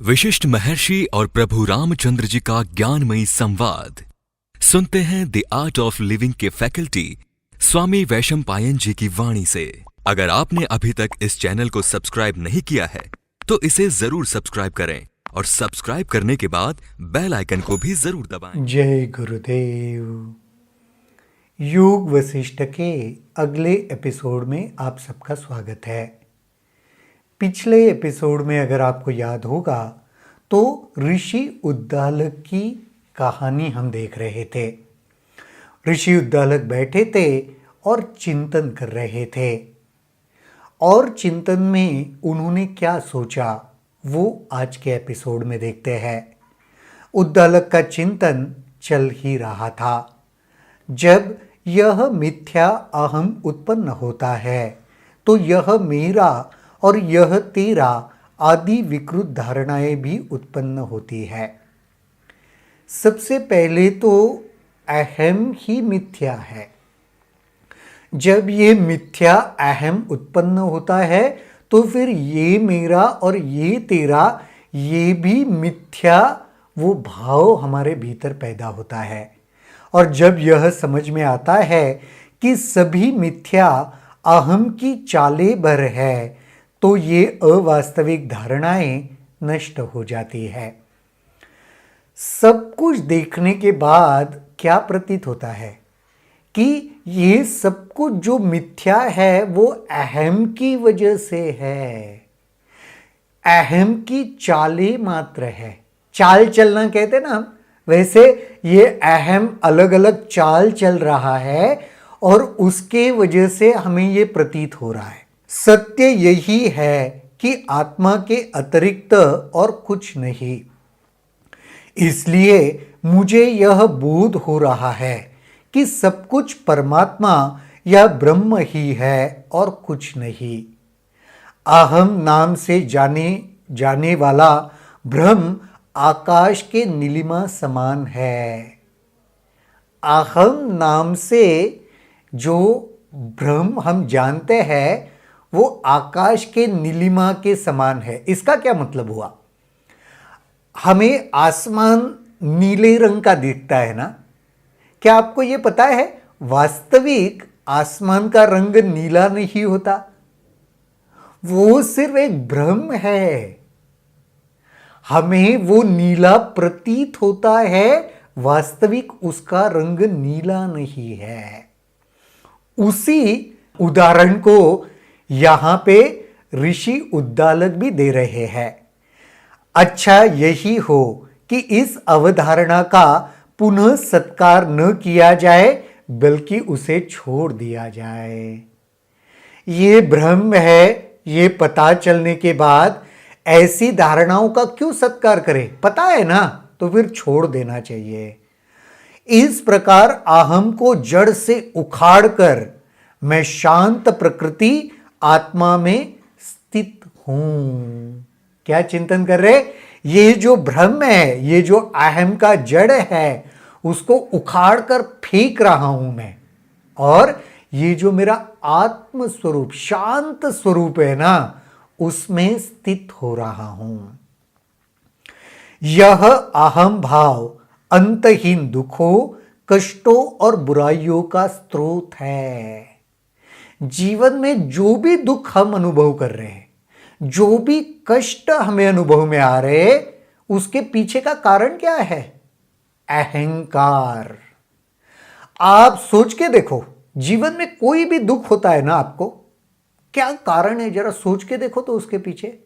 विशिष्ट महर्षि और प्रभु रामचंद्र जी का ज्ञानमयी संवाद सुनते हैं द आर्ट ऑफ लिविंग के फैकल्टी स्वामी वैशंपायन जी की वाणी से। अगर आपने अभी तक इस चैनल को सब्सक्राइब नहीं किया है तो इसे जरूर सब्सक्राइब करें और सब्सक्राइब करने के बाद बेल आइकन को भी जरूर दबाएं। जय गुरुदेव। योग वशिष्ठ के अगले एपिसोड में आप सबका स्वागत है। पिछले एपिसोड में अगर आपको याद होगा तो ऋषि उद्दालक की कहानी हम देख रहे थे। ऋषि उद्दालक बैठे थे और चिंतन कर रहे थे और चिंतन में उन्होंने क्या सोचा वो आज के एपिसोड में देखते हैं। उद्दालक का चिंतन चल ही रहा था। जब यह मिथ्या अहम उत्पन्न होता है तो यह मेरा और यह तेरा आदि विकृत धारणाएं भी उत्पन्न होती है। सबसे पहले तो अहम ही मिथ्या है। जब ये मिथ्या अहम उत्पन्न होता है तो फिर ये मेरा और ये तेरा ये भी मिथ्या वो भाव हमारे भीतर पैदा होता है। और जब यह समझ में आता है कि सभी मिथ्या अहम की चाले भर है तो ये अवास्तविक धारणाएं नष्ट हो जाती है। सब कुछ देखने के बाद क्या प्रतीत होता है कि ये सब कुछ जो मिथ्या है वो अहम की वजह से है। अहम की चाले मात्र है। चाल चलना कहते ना हम, वैसे ये अहम अलग अलग चाल चल रहा है और उसके वजह से हमें ये प्रतीत हो रहा है। सत्य यही है कि आत्मा के अतिरिक्त और कुछ नहीं। इसलिए मुझे यह बोध हो रहा है कि सब कुछ परमात्मा या ब्रह्म ही है और कुछ नहीं। अहम नाम से जाने वाला ब्रह्म आकाश के नीलिमा समान है। अहम नाम से जो ब्रह्म हम जानते हैं वो आकाश के नीलिमा के समान है। इसका क्या मतलब हुआ? हमें आसमान नीले रंग का दिखता है ना। क्या आपको ये पता है वास्तविक आसमान का रंग नीला नहीं होता, वो सिर्फ एक भ्रम है। हमें वो नीला प्रतीत होता है, वास्तविक उसका रंग नीला नहीं है। उसी उदाहरण को यहां पे ऋषि उद्दालक भी दे रहे हैं। अच्छा यही हो कि इस अवधारणा का पुनः सत्कार न किया जाए बल्कि उसे छोड़ दिया जाए। ये भ्रम है, ये पता चलने के बाद ऐसी धारणाओं का क्यों सत्कार करें? पता है ना, तो फिर छोड़ देना चाहिए। इस प्रकार अहम को जड़ से उखाड़कर मैं शांत प्रकृति आत्मा में स्थित हूं। क्या चिंतन कर रहे? ये जो भ्रम है, ये जो अहम का जड़ है, उसको उखाड़कर फेंक रहा हूं मैं और ये जो मेरा आत्म स्वरूप शांत स्वरूप है ना, उसमें स्थित हो रहा हूं। यह अहम भाव अंतहीन दुखों, कष्टों और बुराइयों का स्रोत है। जीवन में जो भी दुख हम अनुभव कर रहे हैं, जो भी कष्ट हमें अनुभव में आ रहे हैं, उसके पीछे का कारण क्या है? अहंकार। आप सोच के देखो, जीवन में कोई भी दुख होता है ना, आपको क्या कारण है जरा सोच के देखो तो उसके पीछे।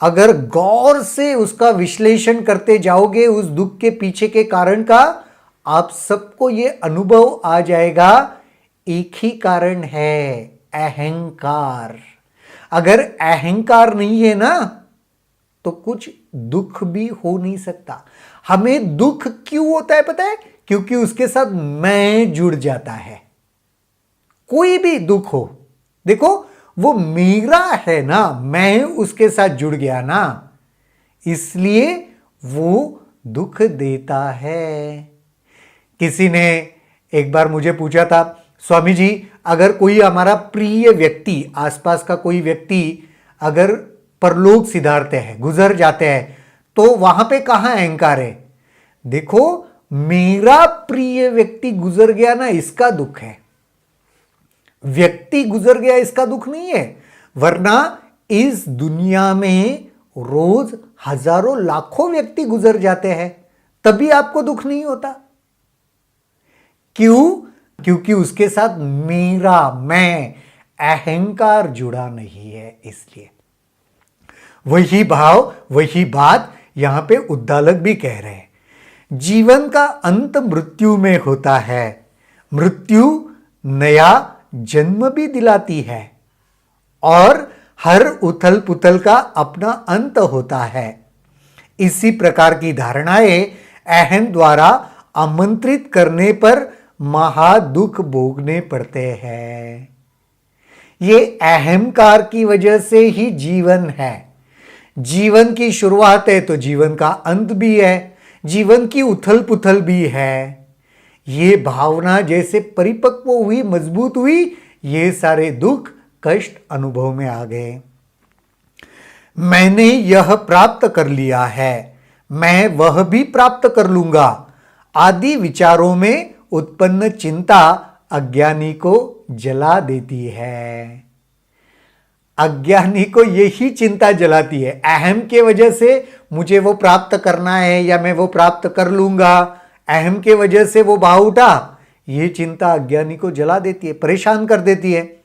अगर गौर से उसका विश्लेषण करते जाओगे उस दुख के पीछे के कारण का, आप सबको यह अनुभव आ जाएगा, एक ही कारण है, अहंकार। अगर अहंकार नहीं है ना तो कुछ दुख भी हो नहीं सकता। हमें दुख क्यों होता है पता है? क्योंकि उसके साथ मैं जुड़ जाता है। कोई भी दुख हो, देखो वो मेरा है ना, मैं उसके साथ जुड़ गया ना, इसलिए वो दुख देता है। किसी ने एक बार मुझे पूछा था, स्वामी जी अगर कोई हमारा प्रिय व्यक्ति, आसपास का कोई व्यक्ति अगर परलोक सिधारते हैं, गुजर जाते हैं, तो वहां पे कहां अहंकार है? देखो, मेरा प्रिय व्यक्ति गुजर गया ना, इसका दुख है। व्यक्ति गुजर गया इसका दुख नहीं है, वरना इस दुनिया में रोज हजारों लाखों व्यक्ति गुजर जाते हैं, तभी आपको दुख नहीं होता। क्यों? क्योंकि उसके साथ मेरा, मैं, अहंकार जुड़ा नहीं है। इसलिए वही भाव, वही बात यहां पे उद्दालक भी कह रहे हैं। जीवन का अंत मृत्यु में होता है। मृत्यु नया जन्म भी दिलाती है और हर उथल पुथल का अपना अंत होता है। इसी प्रकार की धारणाएं अहम द्वारा आमंत्रित करने पर महादुख भोगने पड़ते हैं। ये अहंकार की वजह से ही जीवन है। जीवन की शुरुआत है तो जीवन का अंत भी है, जीवन की उथल पुथल भी है। ये भावना जैसे परिपक्व हुई, मजबूत हुई, ये सारे दुख कष्ट अनुभव में आ गए। मैंने यह प्राप्त कर लिया है, मैं वह भी प्राप्त कर लूंगा आदि विचारों में उत्पन्न चिंता अज्ञानी को जला देती है। अज्ञानी को यही चिंता जलाती है। अहम के वजह से मुझे वो प्राप्त करना है या मैं वो प्राप्त कर लूंगा, अहम के वजह से वो भाव उठा, ये चिंता अज्ञानी को जला देती है, परेशान कर देती है।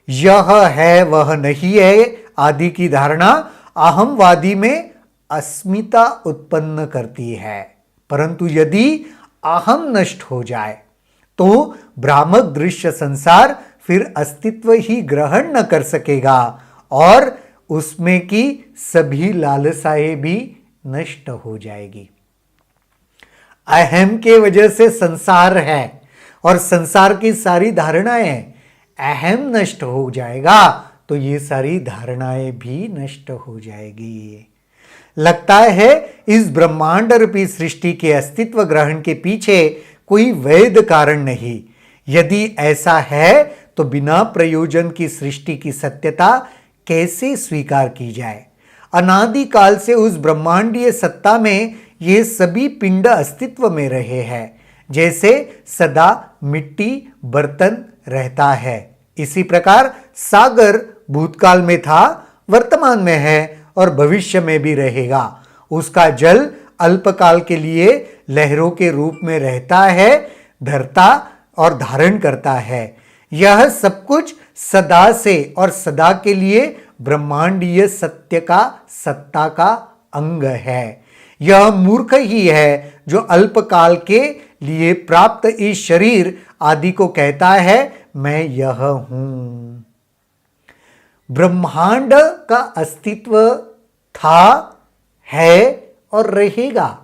यह है वह नहीं है आदि की धारणा अहमवादी में अस्मिता उत्पन्न करती है। परंतु यदि अहम नष्ट हो जाए तो भ्रामक दृश्य संसार फिर अस्तित्व ही ग्रहण न कर सकेगा और उसमें की सभी लालसाएं भी नष्ट हो जाएगी। अहम के वजह से संसार है और संसार की सारी धारणाएं, अहम नष्ट हो जाएगा तो ये सारी धारणाएं भी नष्ट हो जाएगी। लगता है इस ब्रह्मांड रूपी सृष्टि के अस्तित्व ग्रहण के पीछे कोई वैध कारण नहीं। यदि ऐसा है तो बिना प्रयोजन की सृष्टि की सत्यता कैसे स्वीकार की जाए? अनादिकाल से उस ब्रह्मांडीय सत्ता में ये सभी पिंड अस्तित्व में रहे हैं, जैसे सदा मिट्टी बर्तन रहता है। इसी प्रकार सागर भूतकाल में था, वर्तमान में है और भविष्य में भी रहेगा। उसका जल अल्पकाल के लिए लहरों के रूप में रहता है, धरता और धारण करता है। यह सब कुछ सदा से और सदा के लिए ब्रह्मांडीय सत्य का, सत्ता का अंग है। यह मूर्ख ही है जो अल्पकाल के लिए प्राप्त इस शरीर आदि को कहता है मैं यह हूं। ब्रह्मांड का अस्तित्व था, है और रहेगा।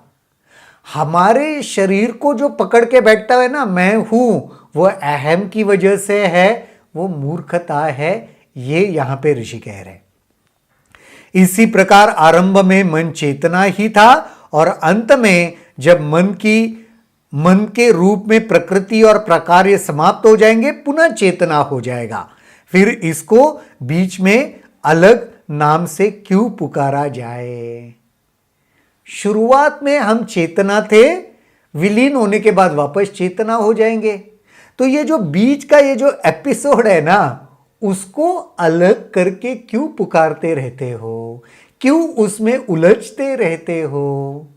हमारे शरीर को जो पकड़ के बैठता है ना, मैं हूं, वो अहम की वजह से है, वो मूर्खता है। ये यहां पे ऋषि कह रहे हैं। इसी प्रकार आरंभ में मन चेतना ही था और अंत में जब मन के रूप में प्रकृति और प्रकार्य समाप्त हो जाएंगे, पुनः चेतना हो जाएगा। फिर इसको बीच में अलग नाम से क्यों पुकारा जाए? शुरुआत में हम चेतना थे, विलीन होने के बाद वापस चेतना हो जाएंगे। तो ये जो बीच का ये जो एपिसोड है ना, उसको अलग करके क्यों पुकारते रहते हो? क्यों उसमें उलझते रहते हो?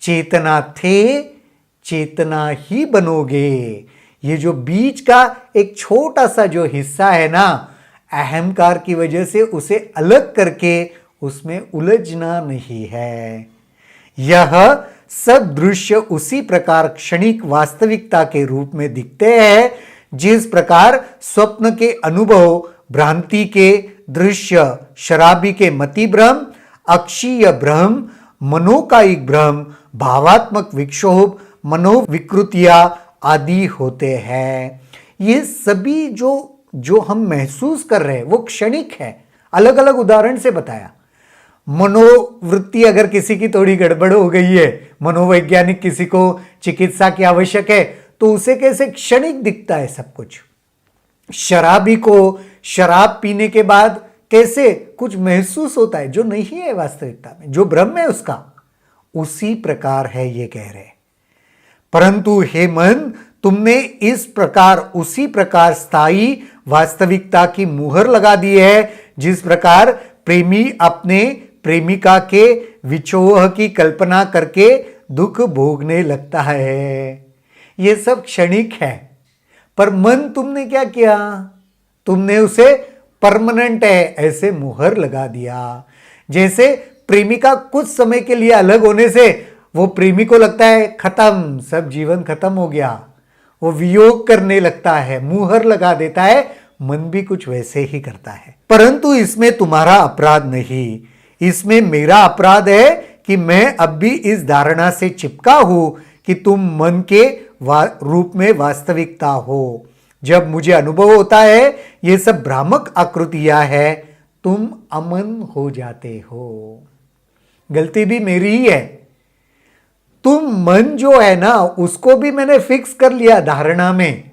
चेतना थे, चेतना ही बनोगे। ये जो बीच का एक छोटा सा जो हिस्सा है ना, अहंकार की वजह से उसे अलग करके उसमें उलझना नहीं है। यह सब दृश्य उसी प्रकार क्षणिक वास्तविकता के रूप में दिखते हैं जिस प्रकार स्वप्न के अनुभव, भ्रांति के दृश्य, शराबी के मति भ्रम, अक्षीय भ्रम, मनोकायिक भ्रम, भावात्मक विक्षोभ, मनोविकृतियां आदि होते हैं। ये सभी जो हम महसूस कर रहे हैं वो क्षणिक है। अलग अलग उदाहरण से बताया। मनोवृत्ति अगर किसी की थोड़ी गड़बड़ हो गई है, मनोवैज्ञानिक किसी को चिकित्सा की आवश्यक है, तो उसे कैसे क्षणिक दिखता है सब कुछ। शराबी को शराब पीने के बाद कैसे कुछ महसूस होता है जो नहीं है वास्तविकता में, जो ब्रह्म है उसका, उसी प्रकार है ये कह रहे। परंतु हे मन, तुमने इस प्रकार उसी प्रकार स्थायी वास्तविकता की मुहर लगा दी है जिस प्रकार प्रेमी अपने प्रेमिका के विछोह की कल्पना करके दुख भोगने लगता है। ये सब क्षणिक है, पर मन तुमने क्या किया, तुमने उसे परमानेंट है ऐसे मुहर लगा दिया। जैसे प्रेमिका कुछ समय के लिए अलग होने से वो प्रेमी को लगता है खत्म, सब जीवन खत्म हो गया, वो वियोग करने लगता है, मुहर लगा देता है। मन भी कुछ वैसे ही करता है, परंतु इसमें तुम्हारा अपराध नहीं, इसमें मेरा अपराध है कि मैं अब भी इस धारणा से चिपका हूं कि तुम मन के रूप में वास्तविकता हो। जब मुझे अनुभव होता है ये सब भ्रामक आकृतियां है, तुम अमन हो जाते हो। गलती भी मेरी ही है। तुम मन जो है ना, उसको भी मैंने फिक्स कर लिया धारणा में,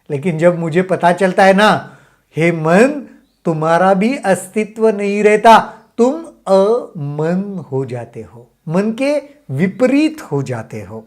लेकिन जब मुझे पता चलता है ना, हे मन, तुम्हारा भी अस्तित्व नहीं रहता, तुम अमन हो जाते हो, मन के विपरीत हो जाते हो।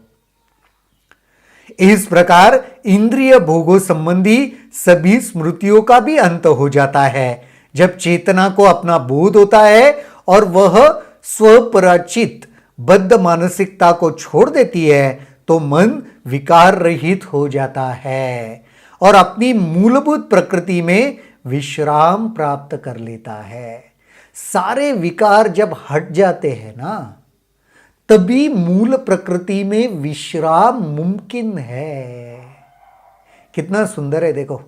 इस प्रकार इंद्रिय भोगों संबंधी सभी स्मृतियों का भी अंत हो जाता है। जब चेतना को अपना बोध होता है और वह स्वपराचित बद्ध मानसिकता को छोड़ देती है, तो मन विकार रहित हो जाता है और अपनी मूलभूत प्रकृति में विश्राम प्राप्त कर लेता है। सारे विकार जब हट जाते हैं ना, तभी मूल प्रकृति में विश्राम मुमकिन है। कितना सुंदर है देखो।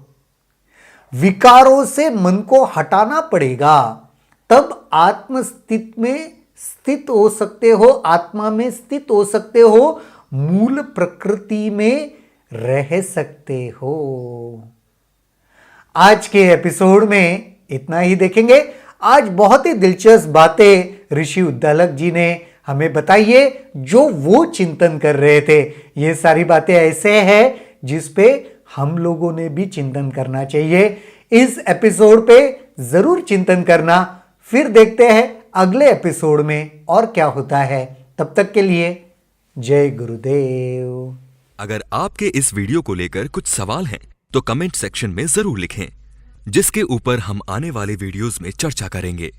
विकारों से मन को हटाना पड़ेगा, तब आत्मस्तित्व में स्थित हो सकते हो, आत्मा में स्थित हो सकते हो, मूल प्रकृति में रह सकते हो। आज के एपिसोड में इतना ही देखेंगे। आज बहुत ही दिलचस्प बातें ऋषि उद्दालक जी ने हमें बताइए जो वो चिंतन कर रहे थे। ये सारी बातें ऐसे हैं जिस पे हम लोगों ने भी चिंतन करना चाहिए। इस एपिसोड पे जरूर चिंतन करना। फिर देखते हैं अगले एपिसोड में और क्या होता है। तब तक के लिए जय गुरुदेव। अगर आपके इस वीडियो को लेकर कुछ सवाल हैं तो कमेंट सेक्शन में जरूर लिखें, जिसके ऊपर हम आने वाले वीडियोस में चर्चा करेंगे।